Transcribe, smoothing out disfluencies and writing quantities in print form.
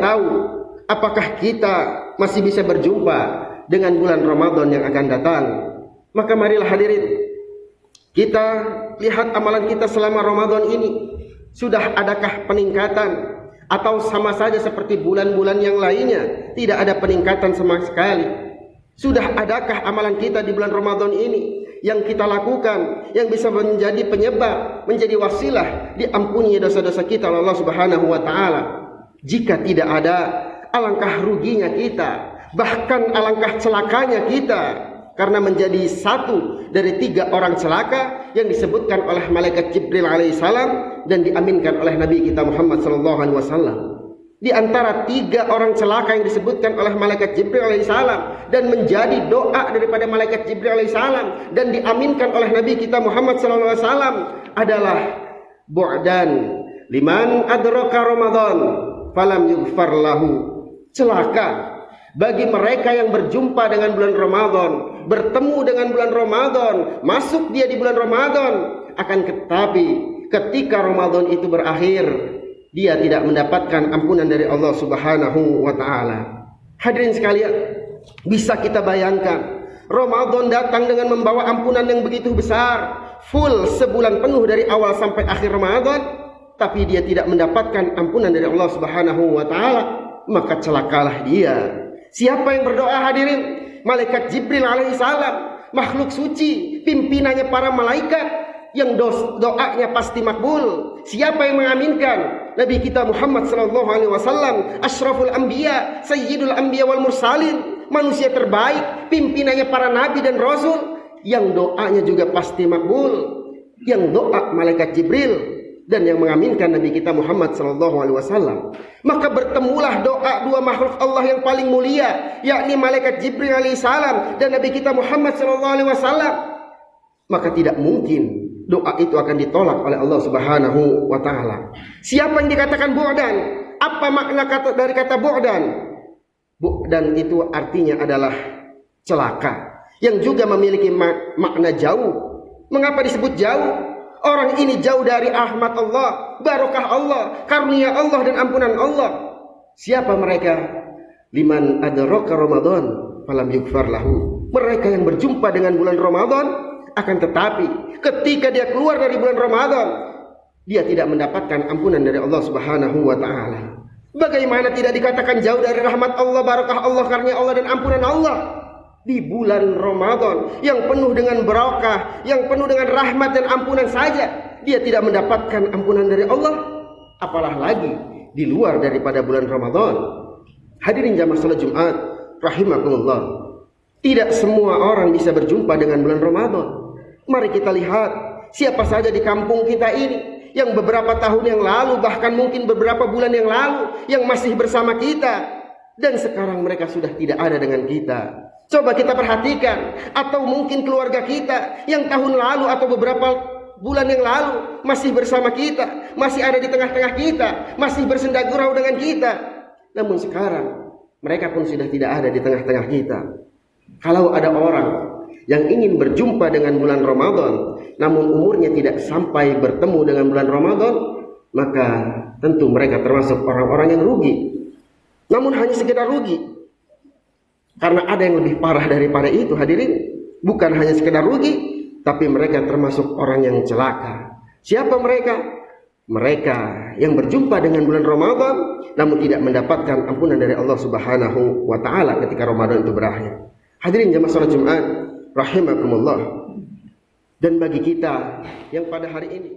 tahu apakah kita masih bisa berjumpa dengan bulan Ramadan yang akan datang. Maka marilah hadirin, kita lihat amalan kita selama Ramadan ini. Sudah adakah peningkatan atau sama saja seperti bulan-bulan yang lainnya, tidak ada peningkatan sama sekali? Sudah adakah amalan kita di bulan Ramadan ini yang kita lakukan yang bisa menjadi penyebab, menjadi wasilah diampuni dosa-dosa kita oleh Allah Subhanahu wa taala? Jika tidak ada, alangkah ruginya kita, bahkan alangkah celakanya kita, karena menjadi satu dari 3 orang celaka yang disebutkan oleh malaikat Jibril alaihissalam dan diaminkan oleh Nabi kita Muhammad sallallahu alaihi wasallam. Di antara 3 orang celaka yang disebutkan oleh malaikat Jibril alaihissalam dan menjadi doa daripada malaikat Jibril alaihissalam dan diaminkan oleh Nabi kita Muhammad sallallahu alaihi wasallam adalah bu'dan liman adraka Ramadan falam yughfar lahu. Celaka bagi mereka yang berjumpa dengan bulan Ramadan, bertemu dengan bulan Ramadan, masuk dia di bulan Ramadan, akan tetapi ketika Ramadan itu berakhir, dia tidak mendapatkan ampunan dari Allah Subhanahu wa taala. Hadirin sekalian, bisa kita bayangkan Ramadan datang dengan membawa ampunan yang begitu besar, full sebulan penuh dari awal sampai akhir Ramadan, tapi dia tidak mendapatkan ampunan dari Allah Subhanahu wa taala, maka celakalah dia. Siapa yang berdoa hadirin? Malaikat Jibril alaihissalam, makhluk suci, pimpinannya para malaikat yang doanya pasti makbul. Siapa yang mengaminkan? Nabi kita Muhammad sallallahu alaihi wasallam, asyraful anbiya, sayyidul anbiya wal mursalin, manusia terbaik, pimpinannya para nabi dan rasul, yang doanya juga pasti makbul, yang doa malaikat Jibril dan yang mengaminkan Nabi kita Muhammad sallallahu alaihi wasallam. Maka bertemulah doa 2 makhluk Allah yang paling mulia, yakni malaikat Jibril alaihissalam dan Nabi kita Muhammad sallallahu alaihi wasallam. Maka tidak mungkin doa itu akan ditolak oleh Allah Subhanahu wa taala. Siapa yang dikatakan bu'dan? Apa makna dari kata bu'dan? Bu'dan itu artinya adalah celaka, yang juga memiliki makna jauh. Mengapa disebut jauh? Orang ini jauh dari rahmat Allah, barokah Allah, karunia Allah dan ampunan Allah. Siapa mereka? Liman adraka Ramadan falam yughfar lahu. Mereka yang berjumpa dengan bulan Ramadan, akan tetapi ketika dia keluar dari bulan Ramadan, dia tidak mendapatkan ampunan dari Allah Subhanahu wa taala. Bagaimana tidak dikatakan jauh dari rahmat Allah, barokah Allah, karunia Allah dan ampunan Allah? Di bulan Ramadan yang penuh dengan barakah, yang penuh dengan rahmat dan ampunan saja, dia tidak mendapatkan ampunan dari Allah, apalah lagi di luar daripada bulan Ramadan. Hadirin jamaah salat Jumat rahimakumullah, tidak semua orang bisa berjumpa dengan bulan Ramadan. Mari kita lihat siapa saja di kampung kita ini yang beberapa tahun yang lalu, bahkan mungkin beberapa bulan yang lalu, yang masih bersama kita, dan sekarang mereka sudah tidak ada dengan kita. Coba kita perhatikan, atau mungkin keluarga kita yang tahun lalu atau beberapa bulan yang lalu masih bersama kita, masih ada di tengah-tengah kita, masih bersenda gurau dengan kita. Namun sekarang mereka pun sudah tidak ada di tengah-tengah kita. Kalau ada orang yang ingin berjumpa dengan bulan Ramadan, namun umurnya tidak sampai bertemu dengan bulan Ramadan, maka tentu mereka termasuk orang-orang yang rugi. Namun hanya sekedar rugi, karena ada yang lebih parah daripada itu hadirin. Bukan hanya sekedar rugi, tapi mereka termasuk orang yang celaka. Siapa mereka? Mereka yang berjumpa dengan bulan Ramadan namun tidak mendapatkan ampunan dari Allah Subhanahu wa taala ketika Ramadan itu berakhir. Hadirin jamaah salat Jumat rahimakumullah. Dan bagi kita yang pada hari ini